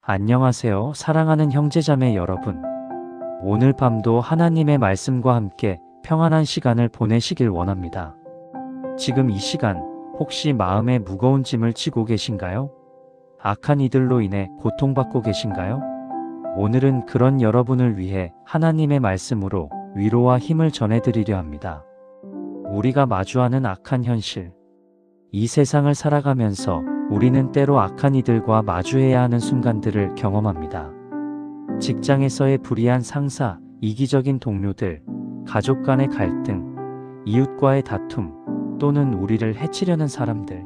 안녕하세요, 사랑하는 형제자매 여러분. 오늘 밤도 하나님의 말씀과 함께 평안한 시간을 보내시길 원합니다. 지금 이 시간 혹시 마음에 무거운 짐을 지고 계신가요? 악한 이들로 인해 고통받고 계신가요? 오늘은 그런 여러분을 위해 하나님의 말씀으로 위로와 힘을 전해드리려 합니다. 우리가 마주하는 악한 현실. 이 세상을 살아가면서 우리는 때로 악한 이들과 마주해야 하는 순간들을 경험합니다. 직장에서의 불의한 상사, 이기적인 동료들, 가족 간의 갈등, 이웃과의 다툼, 또는 우리를 해치려는 사람들.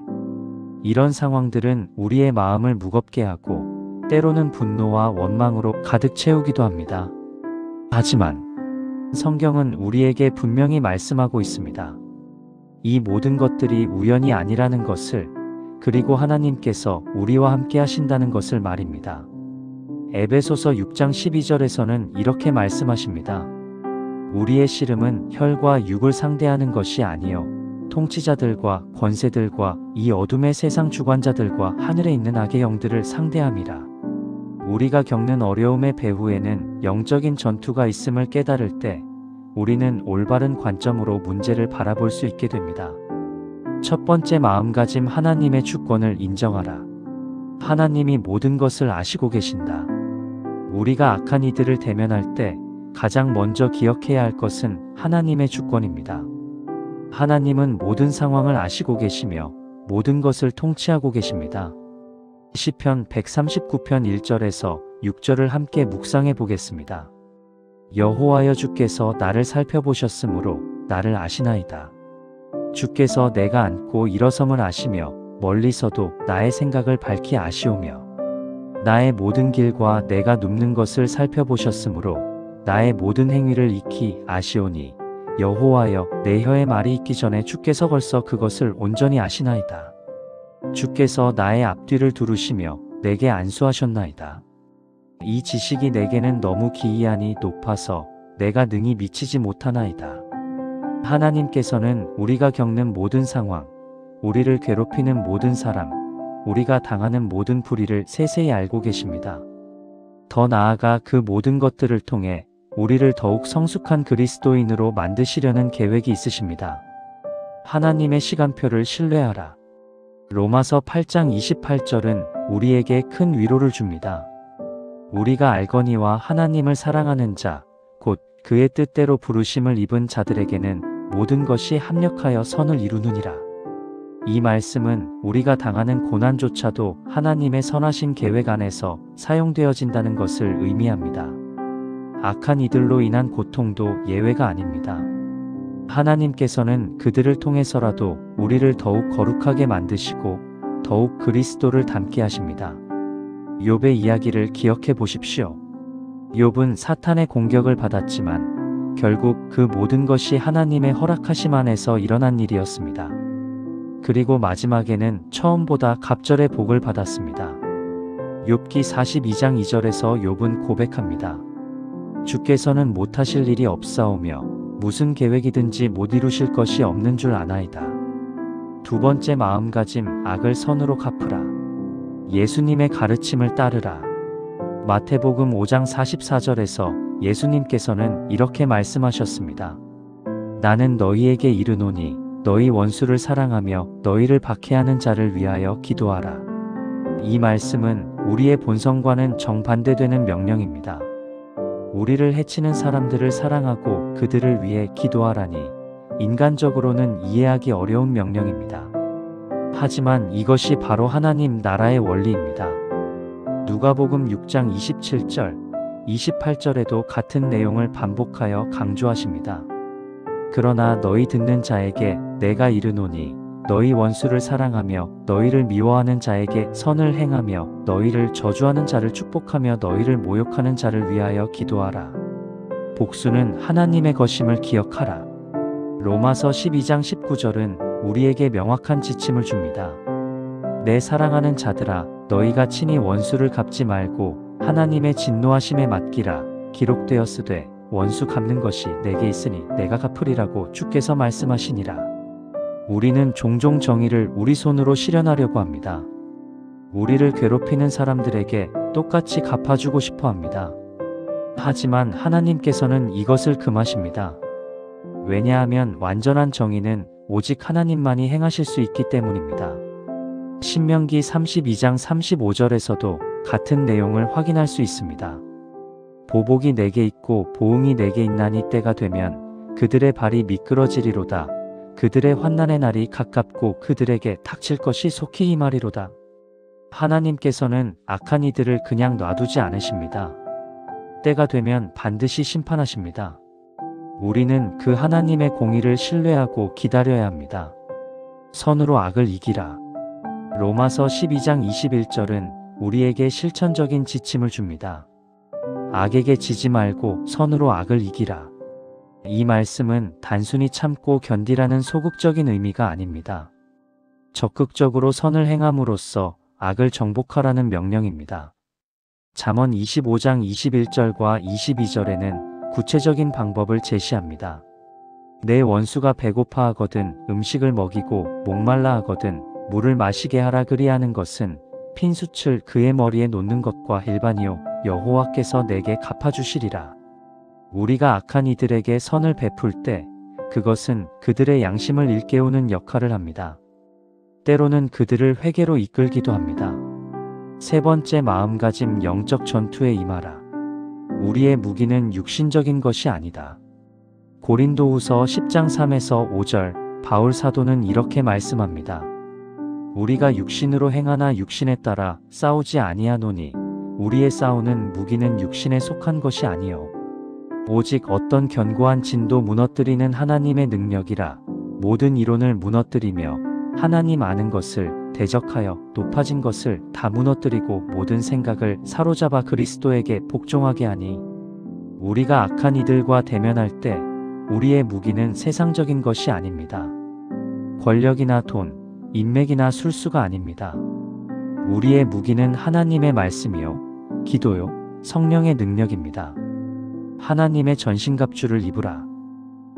이런 상황들은 우리의 마음을 무겁게 하고 때로는 분노와 원망으로 가득 채우기도 합니다. 하지만 성경은 우리에게 분명히 말씀하고 있습니다. 이 모든 것들이 우연이 아니라는 것을, 그리고 하나님께서 우리와 함께 하신다는 것을 말입니다. 에베소서 6장 12절에서는 이렇게 말씀하십니다. 우리의 씨름은 혈과 육을 상대하는 것이 아니요 통치자들과 권세들과 이 어둠의 세상 주관자들과 하늘에 있는 악의 영들을 상대함이라. 우리가 겪는 어려움의 배후에는 영적인 전투가 있음을 깨달을 때 우리는 올바른 관점으로 문제를 바라볼 수 있게 됩니다. 첫 번째 마음가짐, 하나님의 주권을 인정하라. 하나님이 모든 것을 아시고 계신다. 우리가 악한 이들을 대면할 때 가장 먼저 기억해야 할 것은 하나님의 주권입니다. 하나님은 모든 상황을 아시고 계시며 모든 것을 통치하고 계십니다. 시편 139편 1절에서 6절을 함께 묵상해 보겠습니다. 여호와여, 주께서 나를 살펴보셨으므로 나를 아시나이다. 주께서 내가 앉고 일어섬을 아시며 멀리서도 나의 생각을 밝히 아시오며 나의 모든 길과 내가 눕는 것을 살펴보셨으므로 나의 모든 행위를 익히 아시오니 여호와여, 내 혀에 말이 있기 전에 주께서 벌써 그것을 온전히 아시나이다. 주께서 나의 앞뒤를 두루시며 내게 안수하셨나이다. 이 지식이 내게는 너무 기이하니 높아서 내가 능히 미치지 못하나이다. 하나님께서는 우리가 겪는 모든 상황, 우리를 괴롭히는 모든 사람, 우리가 당하는 모든 불의를 세세히 알고 계십니다. 더 나아가 그 모든 것들을 통해 우리를 더욱 성숙한 그리스도인으로 만드시려는 계획이 있으십니다. 하나님의 시간표를 신뢰하라. 로마서 8장 28절은 우리에게 큰 위로를 줍니다. 우리가 알거니와 하나님을 사랑하는 자, 곧 그의 뜻대로 부르심을 입은 자들에게는 모든 것이 합력하여 선을 이루느니라. 이 말씀은 우리가 당하는 고난조차도 하나님의 선하신 계획 안에서 사용되어진다는 것을 의미합니다. 악한 이들로 인한 고통도 예외가 아닙니다. 하나님께서는 그들을 통해서라도 우리를 더욱 거룩하게 만드시고 더욱 그리스도를 닮게 하십니다. 욥의 이야기를 기억해 보십시오. 욥은 사탄의 공격을 받았지만 결국 그 모든 것이 하나님의 허락하심 안에서 일어난 일이었습니다. 그리고 마지막에는 처음보다 갑절의 복을 받았습니다. 욥기 42장 2절에서 욥은 고백합니다. 주께서는 못하실 일이 없사오며 무슨 계획이든지 못 이루실 것이 없는 줄 아나이다. 두 번째 마음가짐, 악을 선으로 갚으라. 예수님의 가르침을 따르라. 마태복음 5장 44절에서 예수님께서는 이렇게 말씀하셨습니다. 나는 너희에게 이르노니 너희 원수를 사랑하며 너희를 박해하는 자를 위하여 기도하라. 이 말씀은 우리의 본성과는 정반대되는 명령입니다. 우리를 해치는 사람들을 사랑하고 그들을 위해 기도하라니 인간적으로는 이해하기 어려운 명령입니다. 하지만 이것이 바로 하나님 나라의 원리입니다. 누가복음 6장 27절, 28절에도 같은 내용을 반복하여 강조하십니다. 그러나 너희 듣는 자에게 내가 이르노니 너희 원수를 사랑하며 너희를 미워하는 자에게 선을 행하며 너희를 저주하는 자를 축복하며 너희를 모욕하는 자를 위하여 기도하라. 복수는 하나님의 것임을 기억하라. 로마서 12장 19절은 우리에게 명확한 지침을 줍니다. 내 사랑하는 자들아, 너희가 친히 원수를 갚지 말고 하나님의 진노하심에 맡기라. 기록되었으되 원수 갚는 것이 내게 있으니 내가 갚으리라고 주께서 말씀하시니라. 우리는 종종 정의를 우리 손으로 실현하려고 합니다. 우리를 괴롭히는 사람들에게 똑같이 갚아주고 싶어 합니다. 하지만 하나님께서는 이것을 금하십니다. 왜냐하면 완전한 정의는 오직 하나님만이 행하실 수 있기 때문입니다. 신명기 32장 35절에서도 같은 내용을 확인할 수 있습니다. 보복이 내게 있고 보응이 내게 있나니 때가 되면 그들의 발이 미끄러지리로다. 그들의 환난의 날이 가깝고 그들에게 닥칠 것이 속히 임하리로다. 하나님께서는 악한 이들을 그냥 놔두지 않으십니다. 때가 되면 반드시 심판하십니다. 우리는 그 하나님의 공의를 신뢰하고 기다려야 합니다. 선으로 악을 이기라. 로마서 12장 21절은 우리에게 실천적인 지침을 줍니다. 악에게 지지 말고 선으로 악을 이기라. 이 말씀은 단순히 참고 견디라는 소극적인 의미가 아닙니다. 적극적으로 선을 행함으로써 악을 정복하라는 명령입니다. 잠언 25장 21절과 22절에는 구체적인 방법을 제시합니다. 내 원수가 배고파 하거든 음식을 먹이고 목말라 하거든 물을 마시게 하라. 그리하는 것은 핀 숯을 그의 머리에 놓는 것과 일반이요 여호와께서 내게 갚아주시리라. 우리가 악한 이들에게 선을 베풀 때 그것은 그들의 양심을 일깨우는 역할을 합니다. 때로는 그들을 회개로 이끌기도 합니다. 세 번째, 마음가짐. 영적 전투에 임하라. 우리의 무기는 육신적인 것이 아니다. 고린도후서 10장 3에서 5절 바울 사도는 이렇게 말씀합니다. 우리가 육신으로 행하나 육신에 따라 싸우지 아니하노니 우리의 싸우는 무기는 육신에 속한 것이 아니요 오직 어떤 견고한 진도 무너뜨리는 하나님의 능력이라. 모든 이론을 무너뜨리며 하나님 아는 것을 대적하여 높아진 것을 다 무너뜨리고 모든 생각을 사로잡아 그리스도에게 복종하게 하니. 우리가 악한 이들과 대면할 때 우리의 무기는 세상적인 것이 아닙니다. 권력이나 돈, 인맥이나 술수가 아닙니다. 우리의 무기는 하나님의 말씀이요, 기도요, 성령의 능력입니다. 하나님의 전신갑주를 입으라.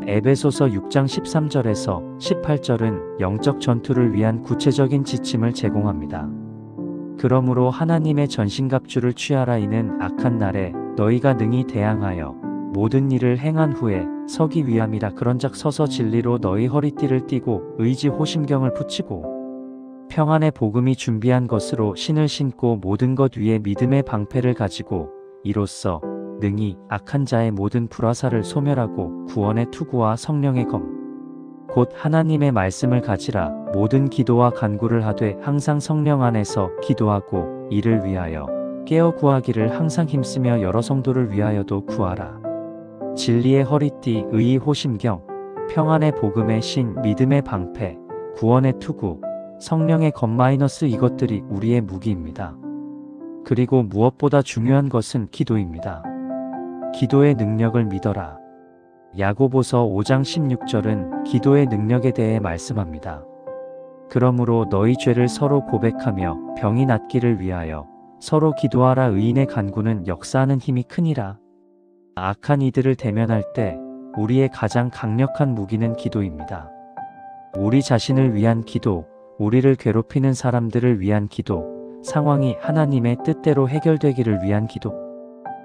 에베소서 6장 13절에서 18절은 영적 전투를 위한 구체적인 지침을 제공합니다. 그러므로 하나님의 전신갑주를 취하라. 이는 악한 날에 너희가 능히 대항하여 모든 일을 행한 후에 서기 위함이라. 그런즉 서서 진리로 너희 허리띠를 띠고 의지 호심경을 붙이고 평안의 복음이 준비한 것으로 신을 신고 모든 것 위에 믿음의 방패를 가지고 이로써 능히 악한 자의 모든 불화살을 소멸하고 구원의 투구와 성령의 검 곧 하나님의 말씀을 가지라. 모든 기도와 간구를 하되 항상 성령 안에서 기도하고 이를 위하여 깨어 구하기를 항상 힘쓰며 여러 성도를 위하여도 구하라. 진리의 허리띠, 의의 호심경, 평안의 복음의 신, 믿음의 방패, 구원의 투구, 성령의 검 이것들이 우리의 무기입니다. 그리고 무엇보다 중요한 것은 기도입니다. 기도의 능력을 믿어라. 야고보서 5장 16절은 기도의 능력에 대해 말씀합니다. 그러므로 너희 죄를 서로 고백하며 병이 낫기를 위하여 서로 기도하라. 의인의 간구는 역사하는 힘이 크니라. 악한 이들을 대면할 때 우리의 가장 강력한 무기는 기도입니다. 우리 자신을 위한 기도, 우리를 괴롭히는 사람들을 위한 기도, 상황이 하나님의 뜻대로 해결되기를 위한 기도.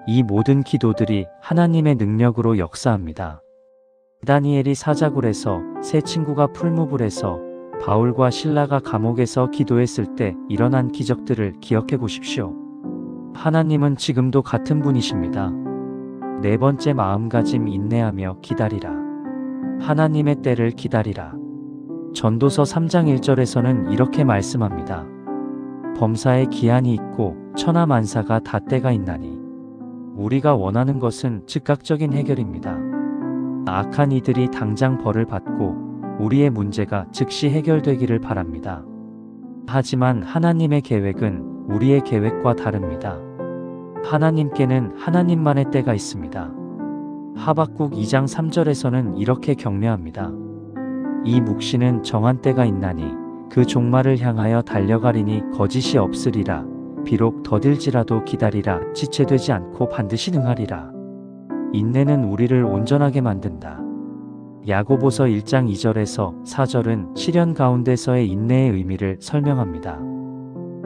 이 모든 기도들이 하나님의 능력으로 역사합니다. 다니엘이 사자굴에서, 세 친구가 풀무불에서, 바울과 실라가 감옥에서 기도했을 때 일어난 기적들을 기억해 보십시오. 하나님은 지금도 같은 분이십니다. 네 번째, 마음가짐. 인내하며 기다리라. 하나님의 때를 기다리라. 전도서 3장 1절에서는 이렇게 말씀합니다. 범사에 기한이 있고 천하만사가 다 때가 있나니. 우리가 원하는 것은 즉각적인 해결입니다. 악한 이들이 당장 벌을 받고 우리의 문제가 즉시 해결되기를 바랍니다. 하지만 하나님의 계획은 우리의 계획과 다릅니다. 하나님께는 하나님만의 때가 있습니다. 하박국 2장 3절에서는 이렇게 격려합니다. 이 묵시는 정한 때가 있나니 그 종말을 향하여 달려가리니 거짓이 없으리라. 비록 더딜지라도 기다리라. 지체되지 않고 반드시 능하리라. 인내는 우리를 온전하게 만든다. 야고보서 1장 2절에서 4절은 시련 가운데서의 인내의 의미를 설명합니다.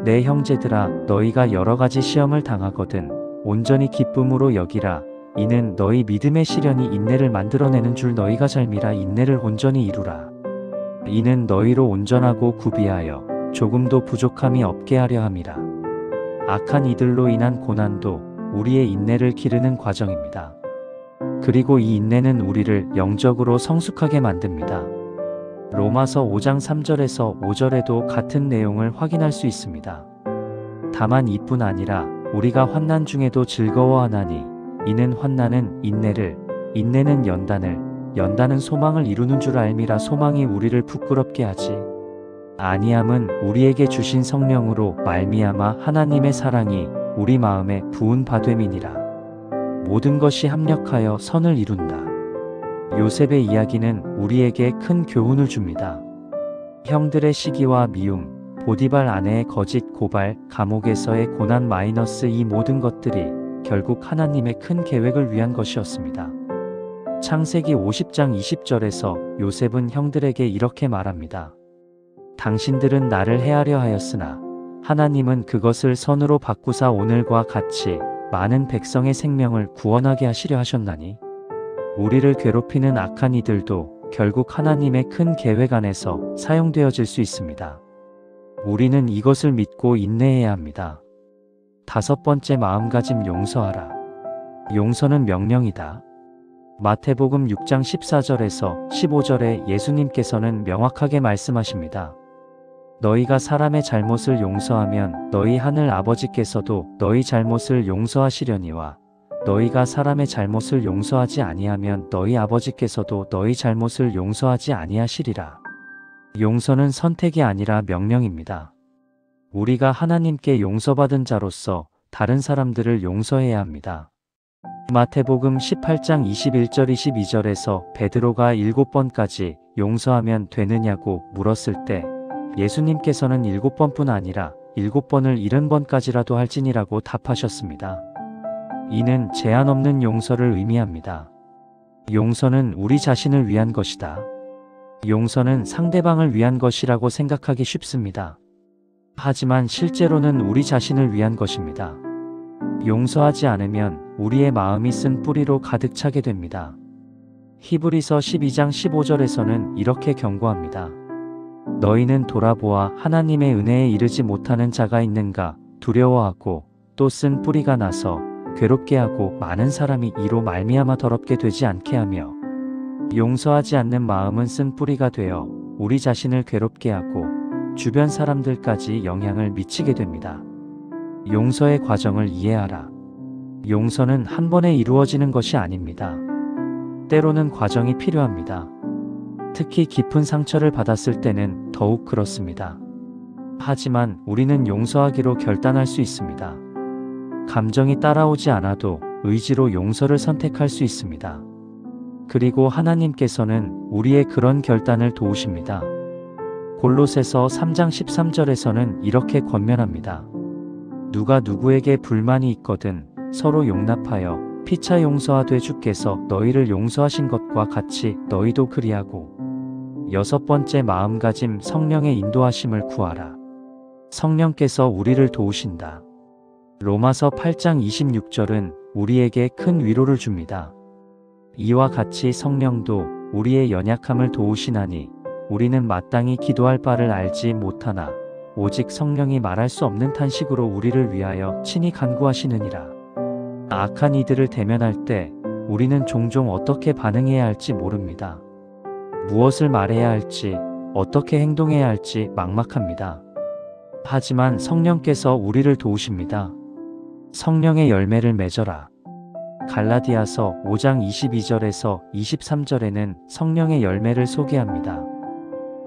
내 형제들아, 너희가 여러 가지 시험을 당하거든 온전히 기쁨으로 여기라. 이는 너희 믿음의 시련이 인내를 만들어내는 줄 너희가 잘미라. 인내를 온전히 이루라. 이는 너희로 온전하고 구비하여 조금도 부족함이 없게 하려 함이라. 악한 이들로 인한 고난도 우리의 인내를 기르는 과정입니다. 그리고 이 인내는 우리를 영적으로 성숙하게 만듭니다. 로마서 5장 3절에서 5절에도 같은 내용을 확인할 수 있습니다. 다만 이뿐 아니라 우리가 환난 중에도 즐거워하나니 이는 환난은 인내를, 인내는 연단을, 연단은 소망을 이루는 줄 알미라. 소망이 우리를 부끄럽게 하지 아니함은 우리에게 주신 성령으로 말미암아 하나님의 사랑이 우리 마음에 부은 바 됨이니라. 모든 것이 합력하여 선을 이룬다. 요셉의 이야기는 우리에게 큰 교훈을 줍니다. 형들의 시기와 미움, 보디발 아내의 거짓 고발, 감옥에서의 고난 이 모든 것들이 결국 하나님의 큰 계획을 위한 것이었습니다. 창세기 50장 20절에서 요셉은 형들에게 이렇게 말합니다. 당신들은 나를 해하려 하였으나 하나님은 그것을 선으로 바꾸사 오늘과 같이 많은 백성의 생명을 구원하게 하시려 하셨나니 우리를 괴롭히는 악한 이들도 결국 하나님의 큰 계획 안에서 사용되어질 수 있습니다. 우리는 이것을 믿고 인내해야 합니다. 5번째, 마음가짐 용서하라. 용서는 명령이다. 마태복음 6장 14절에서 15절에 예수님께서는 명확하게 말씀하십니다. 너희가 사람의 잘못을 용서하면 너희 하늘 아버지께서도 너희 잘못을 용서하시려니와 너희가 사람의 잘못을 용서하지 아니하면 너희 아버지께서도 너희 잘못을 용서하지 아니하시리라. 용서는 선택이 아니라 명령입니다. 우리가 하나님께 용서받은 자로서 다른 사람들을 용서해야 합니다. 마태복음 18장 21절 22절에서 베드로가 7번까지 용서하면 되느냐고 물었을 때 예수님께서는 7번뿐 아니라 7번을 70번까지라도 할지니라고 답하셨습니다. 이는 제한 없는 용서를 의미합니다. 용서는 우리 자신을 위한 것이다. 용서는 상대방을 위한 것이라고 생각하기 쉽습니다. 하지만 실제로는 우리 자신을 위한 것입니다. 용서하지 않으면 우리의 마음이 쓴 뿌리로 가득 차게 됩니다. 히브리서 12장 15절에서는 이렇게 경고합니다. 너희는 돌아보아 하나님의 은혜에 이르지 못하는 자가 있는가 두려워하고 또 쓴 뿌리가 나서 괴롭게 하고 많은 사람이 이로 말미암아 더럽게 되지 않게 하며 용서하지 않는 마음은 쓴 뿌리가 되어 우리 자신을 괴롭게 하고 주변 사람들까지 영향을 미치게 됩니다. 용서의 과정을 이해하라. 용서는 한 번에 이루어지는 것이 아닙니다. 때로는 과정이 필요합니다. 특히 깊은 상처를 받았을 때는 더욱 그렇습니다. 하지만 우리는 용서하기로 결단할 수 있습니다. 감정이 따라오지 않아도 의지로 용서를 선택할 수 있습니다. 그리고 하나님께서는 우리의 그런 결단을 도우십니다. 골로새서 3장 13절에서는 이렇게 권면합니다. 누가 누구에게 불만이 있거든 서로 용납하여 피차 용서하되 주께서 너희를 용서하신 것과 같이 너희도 그리하고. 6번째, 마음가짐 성령의 인도하심을 구하라. 성령께서 우리를 도우신다. 로마서 8장 26절은 우리에게 큰 위로를 줍니다. 이와 같이 성령도 우리의 연약함을 도우시나니 우리는 마땅히 기도할 바를 알지 못하나 오직 성령이 말할 수 없는 탄식으로 우리를 위하여 친히 간구하시느니라. 악한 이들을 대면할 때 우리는 종종 어떻게 반응해야 할지 모릅니다. 무엇을 말해야 할지, 어떻게 행동해야 할지 막막합니다. 하지만 성령께서 우리를 도우십니다. 성령의 열매를 맺어라. 갈라디아서 5장 22절에서 23절에는 성령의 열매를 소개합니다.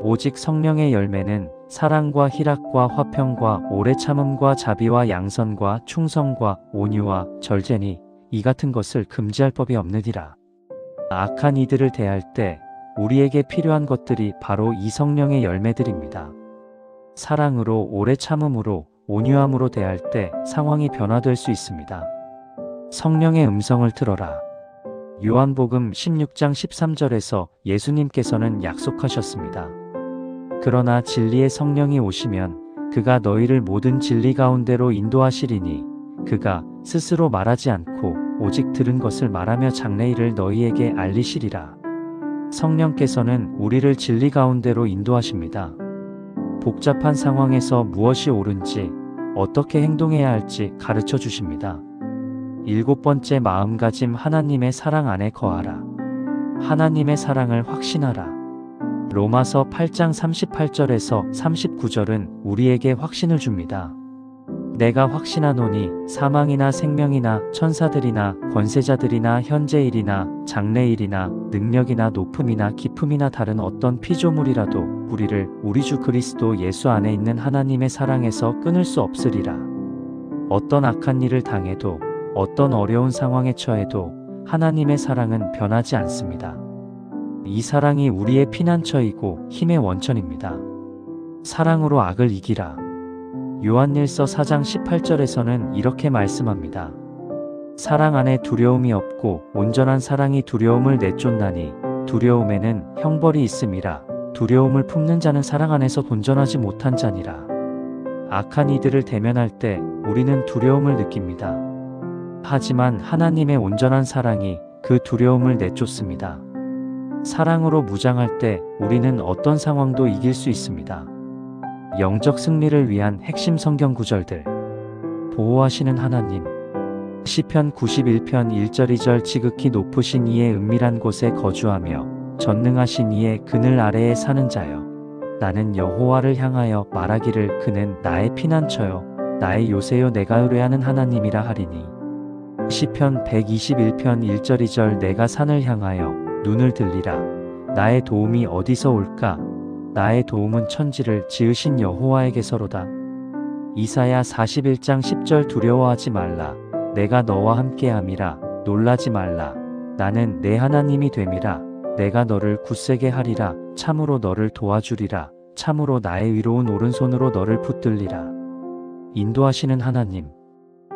오직 성령의 열매는 사랑과 희락과 화평과 오래 참음과 자비와 양선과 충성과 온유와 절제니 이 같은 것을 금지할 법이 없느니라. 악한 이들을 대할 때 우리에게 필요한 것들이 바로 이 성령의 열매들입니다. 사랑으로, 오래 참음으로, 온유함으로 대할 때 상황이 변화될 수 있습니다. 성령의 음성을 들어라. 요한복음 16장 13절에서 예수님께서는 약속하셨습니다. 그러나 진리의 성령이 오시면 그가 너희를 모든 진리 가운데로 인도하시리니 그가 스스로 말하지 않고 오직 들은 것을 말하며 장래일을 너희에게 알리시리라. 성령께서는 우리를 진리 가운데로 인도하십니다. 복잡한 상황에서 무엇이 옳은지 어떻게 행동해야 할지 가르쳐 주십니다. 7번째 마음가짐 하나님의 사랑 안에 거하라. 하나님의 사랑을 확신하라. 로마서 8장 38절에서 39절은 우리에게 확신을 줍니다. 내가 확신하노니 사망이나 생명이나 천사들이나 권세자들이나 현재일이나 장래일이나 능력이나 높음이나 깊음이나 다른 어떤 피조물이라도 우리를 우리 주 그리스도 예수 안에 있는 하나님의 사랑에서 끊을 수 없으리라. 어떤 악한 일을 당해도 어떤 어려운 상황에 처해도 하나님의 사랑은 변하지 않습니다. 이 사랑이 우리의 피난처이고 힘의 원천입니다. 사랑으로 악을 이기라. 요한일서 4장 18절에서는 이렇게 말씀합니다. 사랑 안에 두려움이 없고 온전한 사랑이 두려움을 내쫓나니 두려움에는 형벌이 있음이라. 두려움을 품는 자는 사랑 안에서 온전하지 못한 자니라. 악한 이들을 대면할 때 우리는 두려움을 느낍니다. 하지만 하나님의 온전한 사랑이 그 두려움을 내쫓습니다. 사랑으로 무장할 때 우리는 어떤 상황도 이길 수 있습니다. 영적 승리를 위한 핵심 성경 구절들. 보호하시는 하나님. 시편 91편 1절 2절 지극히 높으신 이의 은밀한 곳에 거주하며 전능하신 이의 그늘 아래에 사는 자여. 나는 여호와를 향하여 말하기를 그는 나의 피난처요 나의 요새요 내가 의뢰하는 하나님이라 하리니. 시편 121편 1절 2절 내가 산을 향하여 눈을 들리라. 나의 도움이 어디서 올까? 나의 도움은 천지를 지으신 여호와에게서로다. 이사야 41장 10절 두려워하지 말라. 내가 너와 함께함이라. 놀라지 말라. 나는 내 하나님이 됨이라. 내가 너를 굳세게 하리라. 참으로 너를 도와주리라. 참으로 나의 위로운 오른손으로 너를 붙들리라. 인도하시는 하나님.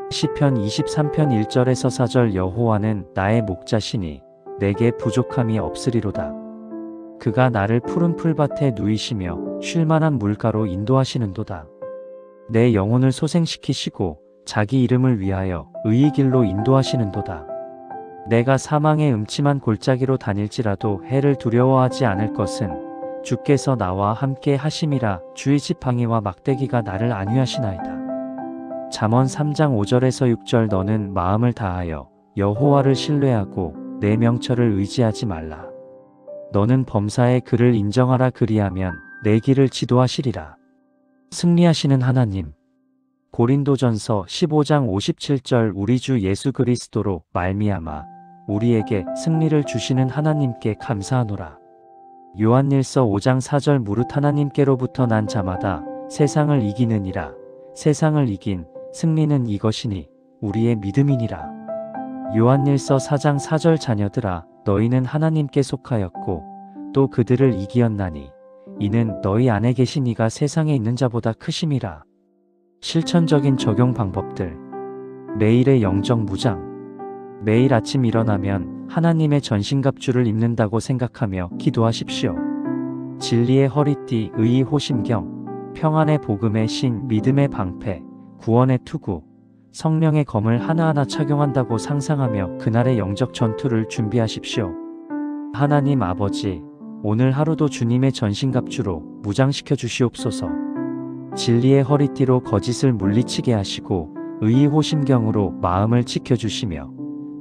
시편 23편 1절에서 4절 여호와는 나의 목자시니 내게 부족함이 없으리로다. 그가 나를 푸른 풀밭에 누이시며 쉴만한 물가로 인도하시는도다. 내 영혼을 소생시키시고 자기 이름을 위하여 의의 길로 인도하시는도다. 내가 사망의 음침한 골짜기로 다닐지라도 해를 두려워하지 않을 것은 주께서 나와 함께 하심이라. 주의 지팡이와 막대기가 나를 안위하시나이다. 잠언 3장 5절에서 6절 너는 마음을 다하여 여호와를 신뢰하고 내 명철을 의지하지 말라. 너는 범사의 그를 인정하라. 그리하면 내 길을 지도하시리라. 승리하시는 하나님. 고린도전서 15장 57절 우리 주 예수 그리스도로 말미암아 우리에게 승리를 주시는 하나님께 감사하노라. 요한일서 5장 4절 무릇 하나님께로부터 난 자마다 세상을 이기느니라. 세상을 이긴 승리는 이것이니 우리의 믿음이니라. 요한일서 4장 4절 자녀들아 너희는 하나님께 속하였고 또 그들을 이기었나니 이는 너희 안에 계신 이가 세상에 있는 자보다 크심이라. 실천적인 적용 방법들. 매일의 영적 무장. 매일 아침 일어나면 하나님의 전신갑주를 입는다고 생각하며 기도하십시오. 진리의 허리띠, 의의 호심경, 평안의 복음의 신, 믿음의 방패, 구원의 투구, 성령의 검을 하나하나 착용한다고 상상하며 그날의 영적 전투를 준비하십시오. 하나님 아버지, 오늘 하루도 주님의 전신갑주로 무장시켜 주시옵소서. 진리의 허리띠로 거짓을 물리치게 하시고 의의 호심경으로 마음을 지켜주시며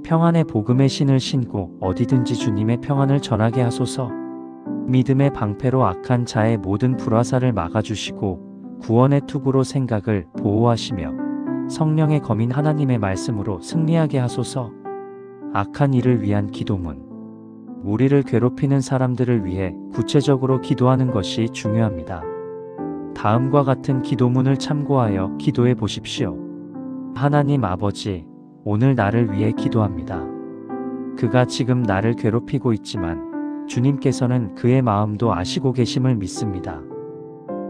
평안의 복음의 신을 신고 어디든지 주님의 평안을 전하게 하소서. 믿음의 방패로 악한 자의 모든 불화살을 막아주시고 구원의 투구로 생각을 보호하시며 성령의 검인 하나님의 말씀으로 승리하게 하소서. 악한 일을 위한 기도문. 우리를 괴롭히는 사람들을 위해 구체적으로 기도하는 것이 중요합니다. 다음과 같은 기도문을 참고하여 기도해 보십시오. 하나님 아버지, 오늘 나를 위해 기도합니다. 그가 지금 나를 괴롭히고 있지만 주님께서는 그의 마음도 아시고 계심을 믿습니다.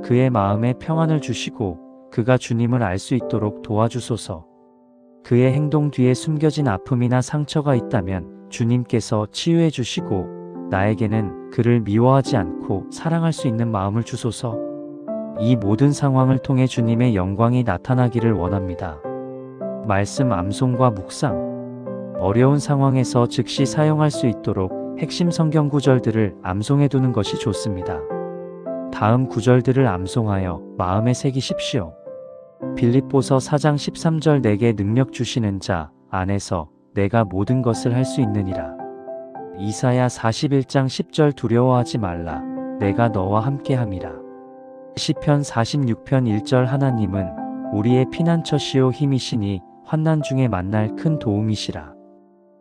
그의 마음에 평안을 주시고 그가 주님을 알 수 있도록 도와주소서. 그의 행동 뒤에 숨겨진 아픔이나 상처가 있다면 주님께서 치유해 주시고 나에게는 그를 미워하지 않고 사랑할 수 있는 마음을 주소서. 이 모든 상황을 통해 주님의 영광이 나타나기를 원합니다. 말씀 암송과 묵상. 어려운 상황에서 즉시 사용할 수 있도록 핵심 성경 구절들을 암송해 두는 것이 좋습니다. 다음 구절들을 암송하여 마음에 새기십시오. 빌립보서 4장 13절 내게 능력 주시는 자 안에서 내가 모든 것을 할 수 있느니라. 이사야 41장 10절 두려워하지 말라. 내가 너와 함께함이라. 시편 46편 1절 하나님은 우리의 피난처시요 힘이시니 환난 중에 만날 큰 도움이시라.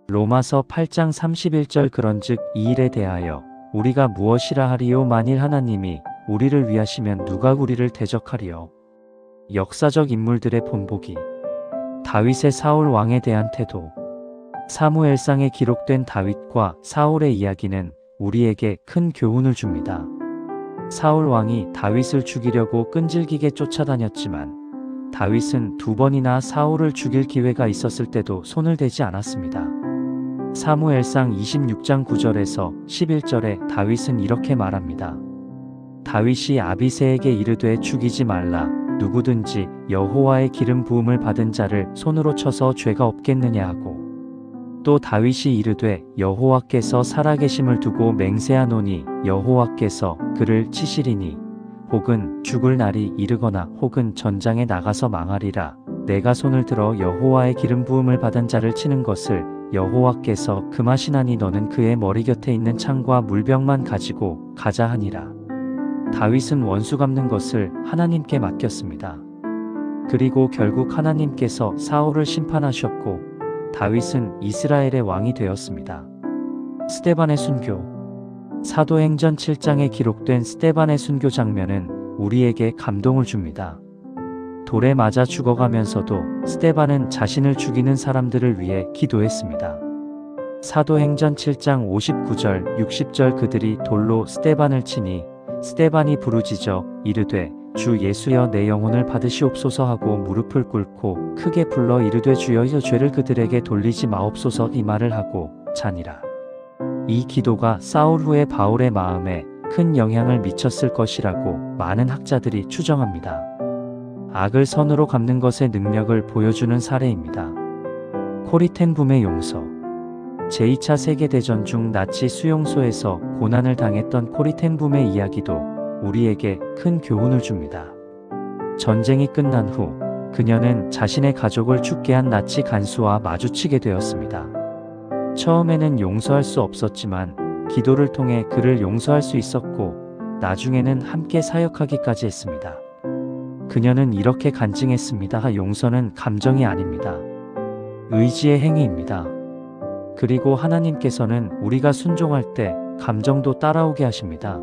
로마서 8장 31절 그런즉 이 일에 대하여 우리가 무엇이라 하리요 만일 하나님이 우리를 위하시면 누가 우리를 대적하리요. 역사적 인물들의 본보기. 다윗의 사울 왕에 대한 태도. 사무엘상에 기록된 다윗과 사울의 이야기는 우리에게 큰 교훈을 줍니다. 사울 왕이 다윗을 죽이려고 끈질기게 쫓아다녔지만 다윗은 2번이나 사울을 죽일 기회가 있었을 때도 손을 대지 않았습니다. 사무엘상 26장 9절에서 11절에 다윗은 이렇게 말합니다. 다윗이 아비새에게 이르되 죽이지 말라. 누구든지 여호와의 기름 부음을 받은 자를 손으로 쳐서 죄가 없겠느냐 하고, 또 다윗이 이르되 여호와께서 살아계심을 두고 맹세하노니 여호와께서 그를 치시리니 혹은 죽을 날이 이르거나 혹은 전장에 나가서 망하리라. 내가 손을 들어 여호와의 기름 부음을 받은 자를 치는 것을 여호와께서 금하시나니 너는 그의 머리 곁에 있는 창과 물병만 가지고 가자 하니라. 다윗은 원수 갚는 것을 하나님께 맡겼습니다. 그리고 결국 하나님께서 사울을 심판하셨고 다윗은 이스라엘의 왕이 되었습니다. 스데반의 순교. 사도행전 7장에 기록된 스데반의 순교 장면은 우리에게 감동을 줍니다. 돌에 맞아 죽어가면서도 스데반은 자신을 죽이는 사람들을 위해 기도했습니다. 사도행전 7장 59절 60절 그들이 돌로 스데반을 치니 스데반이 부르짖어 이르되 주 예수여 내 영혼을 받으시옵소서 하고 무릎을 꿇고 크게 불러 이르되 주여 이 죄를 그들에게 돌리지 마옵소서 이 말을 하고 자니라. 이 기도가 사울 후에 바울의 마음에 큰 영향을 미쳤을 것이라고 많은 학자들이 추정합니다. 악을 선으로 갚는 것의 능력을 보여주는 사례입니다. 코리텐붐의 용서. 제2차 세계대전 중 나치 수용소에서 고난을 당했던 코리텐붐의 이야기도 우리에게 큰 교훈을 줍니다. 전쟁이 끝난 후 그녀는 자신의 가족을 죽게 한 나치 간수와 마주치게 되었습니다. 처음에는 용서할 수 없었지만 기도를 통해 그를 용서할 수 있었고 나중에는 함께 사역하기까지 했습니다. 그녀는 이렇게 간증했습니다. 용서는 감정이 아닙니다. 의지의 행위입니다. 그리고 하나님께서는 우리가 순종할 때 감정도 따라오게 하십니다.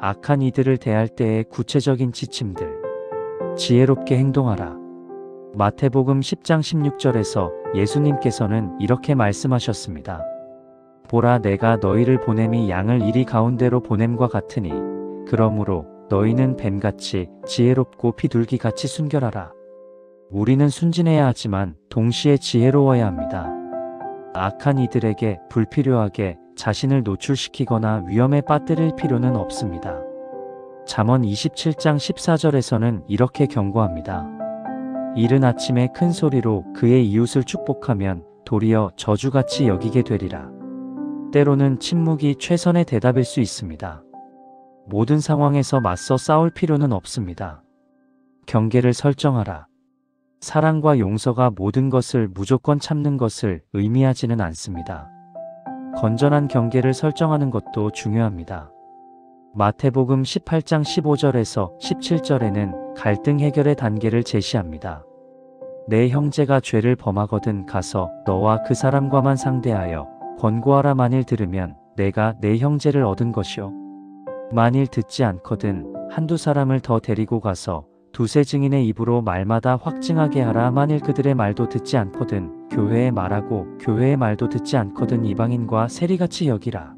악한 이들을 대할 때의 구체적인 지침들. 지혜롭게 행동하라. 마태복음 10장 16절에서 예수님께서는 이렇게 말씀하셨습니다. 보라 내가 너희를 보냄이 양을 이리 가운데로 보냄과 같으니 그러므로 너희는 뱀같이 지혜롭고 비둘기같이 순결하라. 우리는 순진해야 하지만 동시에 지혜로워야 합니다. 악한 이들에게 불필요하게 자신을 노출시키거나 위험에 빠뜨릴 필요는 없습니다. 잠언 27장 14절에서는 이렇게 경고합니다. 이른 아침에 큰 소리로 그의 이웃을 축복하면 도리어 저주같이 여기게 되리라. 때로는 침묵이 최선의 대답일 수 있습니다. 모든 상황에서 맞서 싸울 필요는 없습니다. 경계를 설정하라. 사랑과 용서가 모든 것을 무조건 참는 것을 의미하지는 않습니다. 건전한 경계를 설정하는 것도 중요합니다. 마태복음 18장 15절에서 17절에는 갈등 해결의 단계를 제시합니다. 내 형제가 죄를 범하거든 가서 너와 그 사람과만 상대하여 권고하라. 만일 들으면 내가 내 형제를 얻은 것이요. 만일 듣지 않거든 한두 사람을 더 데리고 가서 두세 증인의 입으로 말마다 확증하게 하라. 만일 그들의 말도 듣지 않거든 교회의 말하고 교회의 말도 듣지 않거든 이방인과 세리같이 여기라.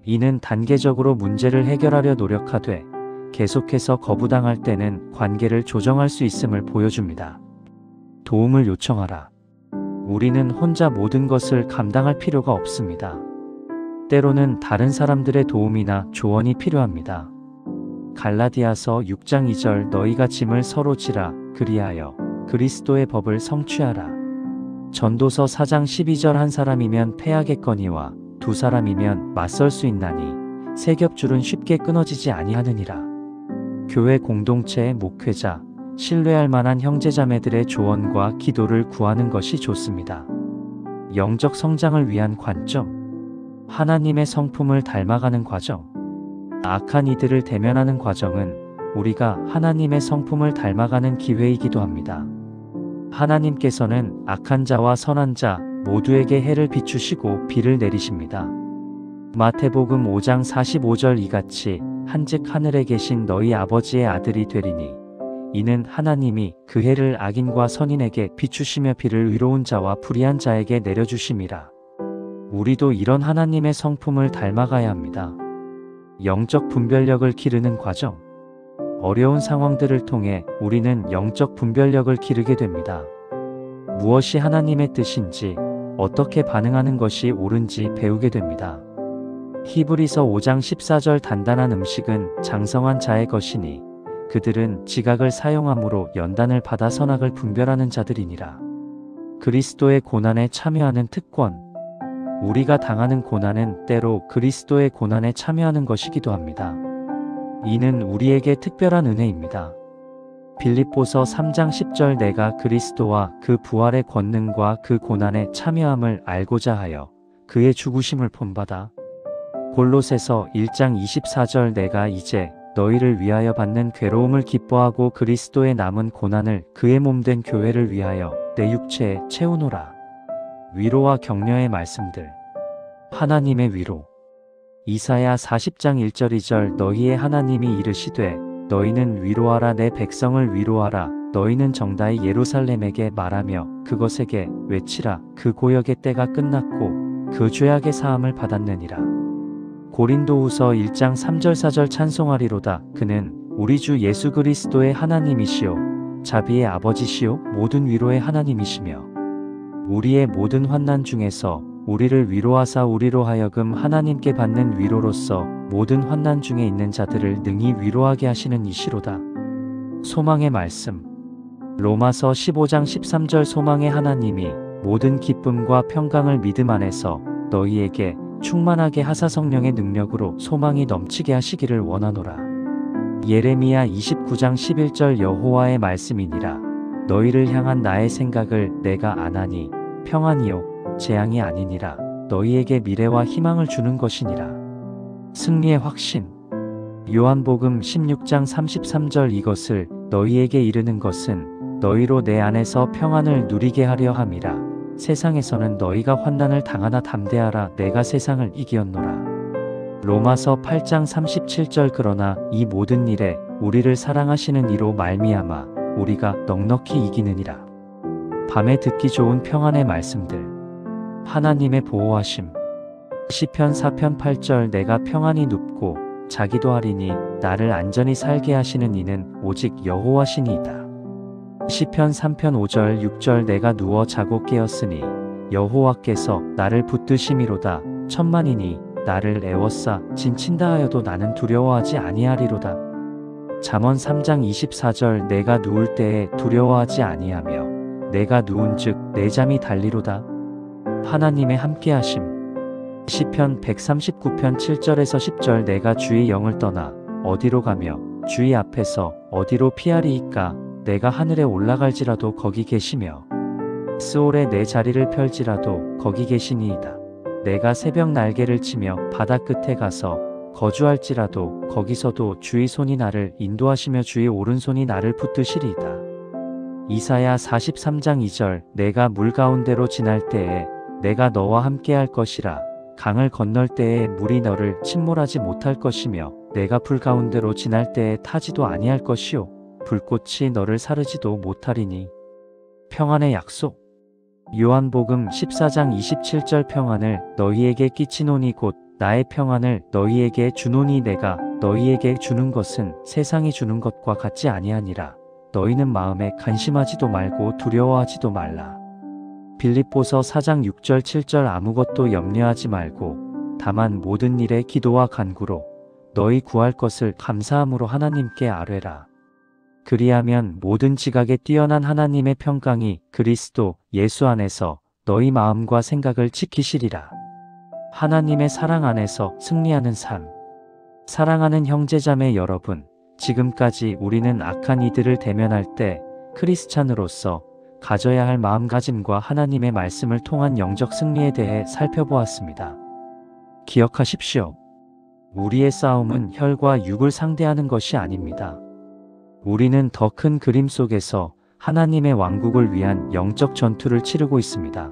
이는 단계적으로 문제를 해결하려 노력하되 계속해서 거부당할 때는 관계를 조정할 수 있음을 보여줍니다. 도움을 요청하라. 우리는 혼자 모든 것을 감당할 필요가 없습니다. 때로는 다른 사람들의 도움이나 조언이 필요합니다. 갈라디아서 6장 2절 너희가 짐을 서로 지라 그리하여 그리스도의 법을 성취하라. 전도서 4장 12절 한 사람이면 패하겠거니와 두 사람이면 맞설 수 있나니 세 겹줄은 쉽게 끊어지지 아니하느니라. 교회 공동체의 목회자, 신뢰할 만한 형제자매들의 조언과 기도를 구하는 것이 좋습니다. 영적 성장을 위한 관점, 하나님의 성품을 닮아가는 과정. 악한 이들을 대면하는 과정은 우리가 하나님의 성품을 닮아가는 기회이기도 합니다. 하나님께서는 악한 자와 선한 자 모두에게 해를 비추시고 비를 내리십니다. 마태복음 5장 45절 이같이 한즉 하늘에 계신 너희 아버지의 아들이 되리니 이는 하나님이 그 해를 악인과 선인에게 비추시며 비를 의로운 자와 불의한 자에게 내려주심이라. 우리도 이런 하나님의 성품을 닮아가야 합니다. 영적 분별력을 기르는 과정. 어려운 상황들을 통해 우리는 영적 분별력을 기르게 됩니다. 무엇이 하나님의 뜻인지, 어떻게 반응하는 것이 옳은지 배우게 됩니다. 히브리서 5장 14절 단단한 음식은 장성한 자의 것이니 그들은 지각을 사용함으로 연단을 받아 선악을 분별하는 자들이니라. 그리스도의 고난에 참여하는 특권. 우리가 당하는 고난은 때로 그리스도의 고난에 참여하는 것이기도 합니다. 이는 우리에게 특별한 은혜입니다. 빌립보서 3장 10절 내가 그리스도와 그 부활의 권능과 그 고난에 참여함을 알고자 하여 그의 죽으심을 본받아. 골로새서 1장 24절 내가 이제 너희를 위하여 받는 괴로움을 기뻐하고 그리스도의 남은 고난을 그의 몸된 교회를 위하여 내 육체에 채우노라. 위로와 격려의 말씀들. 하나님의 위로. 이사야 40장 1절 2절 너희의 하나님이 이르시되 너희는 위로하라 내 백성을 위로하라 너희는 정다이 예루살렘에게 말하며 그것에게 외치라 그 고역의 때가 끝났고 그 죄악의 사함을 받았느니라. 고린도후서 1장 3절 4절 찬송하리로다 그는 우리 주 예수 그리스도의 하나님이시요 자비의 아버지시요 모든 위로의 하나님이시며 우리의 모든 환난 중에서 우리를 위로하사 우리로 하여금 하나님께 받는 위로로서 모든 환난 중에 있는 자들을 능히 위로하게 하시는 이시로다. 소망의 말씀. 로마서 15장 13절 소망의 하나님이 모든 기쁨과 평강을 믿음 안에서 너희에게 충만하게 하사 성령의 능력으로 소망이 넘치게 하시기를 원하노라. 예레미야 29장 11절 여호와의 말씀이니라. 너희를 향한 나의 생각을 내가 아나니 평안이요 재앙이 아니니라. 너희에게 미래와 희망을 주는 것이니라. 승리의 확신. 요한복음 16장 33절 이것을 너희에게 이르는 것은 너희로 내 안에서 평안을 누리게 하려 함이라. 세상에서는 너희가 환난을 당하나 담대하라 내가 세상을 이기었노라. 로마서 8장 37절 그러나 이 모든 일에 우리를 사랑하시는 이로 말미암아 우리가 넉넉히 이기느니라. 밤에 듣기 좋은 평안의 말씀들. 하나님의 보호하심. 시편 4편 8절 내가 평안히 눕고 자기도 하리니 나를 안전히 살게 하시는 이는 오직 여호와시니이다. 시편 3편 5절 6절 내가 누워 자고 깨었으니 여호와께서 나를 붙드심이로다. 천만인이 나를 애워싸 진친다 하여도 나는 두려워하지 아니하리로다. 잠언 3장 24절 내가 누울 때에 두려워하지 아니하며 내가 누운즉 내 잠이 달리로다. 하나님의 함께하심. 시편 139편 7절에서 10절 내가 주의 영을 떠나 어디로 가며 주의 앞에서 어디로 피하리이까. 내가 하늘에 올라갈지라도 거기 계시며 스올에 내 자리를 펼지라도 거기 계시니이다. 내가 새벽 날개를 치며 바다 끝에 가서 거주할지라도 거기서도 주의 손이 나를 인도하시며 주의 오른손이 나를 붙드시리이다. 이사야 43장 2절 내가 물 가운데로 지날 때에 내가 너와 함께할 것이라. 강을 건널 때에 물이 너를 침몰하지 못할 것이며 내가 불 가운데로 지날 때에 타지도 아니할 것이요 불꽃이 너를 사르지도 못하리니. 평안의 약속. 요한복음 14장 27절 평안을 너희에게 끼치노니 곧 나의 평안을 너희에게 주노니 내가 너희에게 주는 것은 세상이 주는 것과 같지 아니하니라. 너희는 마음에 간심하지도 말고 두려워하지도 말라. 빌립보서 4장 6절 7절 아무것도 염려하지 말고 다만 모든 일에 기도와 간구로 너희 구할 것을 감사함으로 하나님께 아뢰라. 그리하면 모든 지각에 뛰어난 하나님의 평강이 그리스도 예수 안에서 너희 마음과 생각을 지키시리라. 하나님의 사랑 안에서 승리하는 삶. 사랑하는 형제자매 여러분, 지금까지 우리는 악한 이들을 대면할 때 크리스찬으로서 가져야 할 마음가짐과 하나님의 말씀을 통한 영적 승리에 대해 살펴보았습니다. 기억하십시오. 우리의 싸움은 혈과 육을 상대하는 것이 아닙니다. 우리는 더 큰 그림 속에서 하나님의 왕국을 위한 영적 전투를 치르고 있습니다.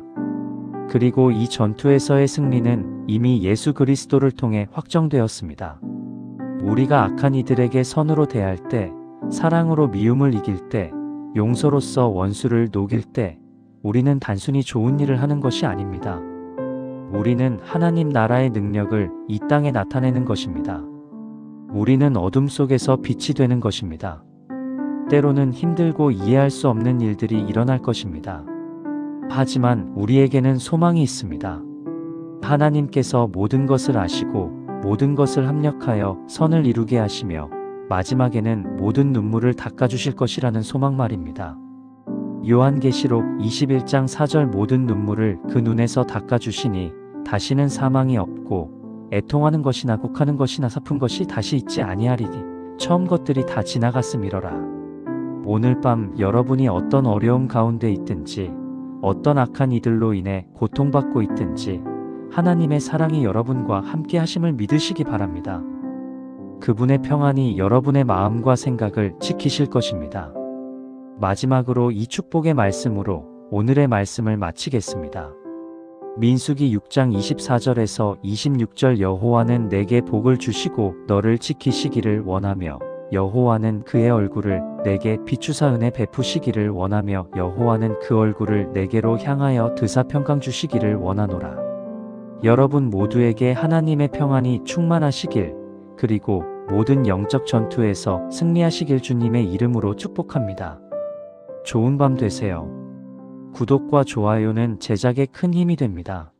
그리고 이 전투에서의 승리는 이미 예수 그리스도를 통해 확정되었습니다. 우리가 악한 이들에게 선으로 대할 때, 사랑으로 미움을 이길 때, 용서로서 원수를 녹일 때, 우리는 단순히 좋은 일을 하는 것이 아닙니다. 우리는 하나님 나라의 능력을 이 땅에 나타내는 것입니다. 우리는 어둠 속에서 빛이 되는 것입니다. 때로는 힘들고 이해할 수 없는 일들이 일어날 것입니다. 하지만 우리에게는 소망이 있습니다. 하나님께서 모든 것을 아시고 모든 것을 합력하여 선을 이루게 하시며 마지막에는 모든 눈물을 닦아주실 것이라는 소망 말입니다. 요한계시록 21장 4절 모든 눈물을 그 눈에서 닦아주시니 다시는 사망이 없고 애통하는 것이나 곡하는 것이나 슬픈 것이 다시 있지 아니하리니 처음 것들이 다 지나갔음이러라. 오늘 밤 여러분이 어떤 어려움 가운데 있든지 어떤 악한 이들로 인해 고통받고 있든지 하나님의 사랑이 여러분과 함께 하심을 믿으시기 바랍니다. 그분의 평안이 여러분의 마음과 생각을 지키실 것입니다. 마지막으로 이 축복의 말씀으로 오늘의 말씀을 마치겠습니다. 민수기 6장 24절에서 26절 여호와는 내게 복을 주시고 너를 지키시기를 원하며 여호와는 그의 얼굴을 내게 비추사 은혜 베푸시기를 원하며 여호와는 그 얼굴을 내게로 향하여 드사 평강 주시기를 원하노라. 여러분 모두에게 하나님의 평안이 충만하시길 그리고 모든 영적 전투에서 승리하시길 주님의 이름으로 축복합니다. 좋은 밤 되세요. 구독과 좋아요는 제작에 큰 힘이 됩니다.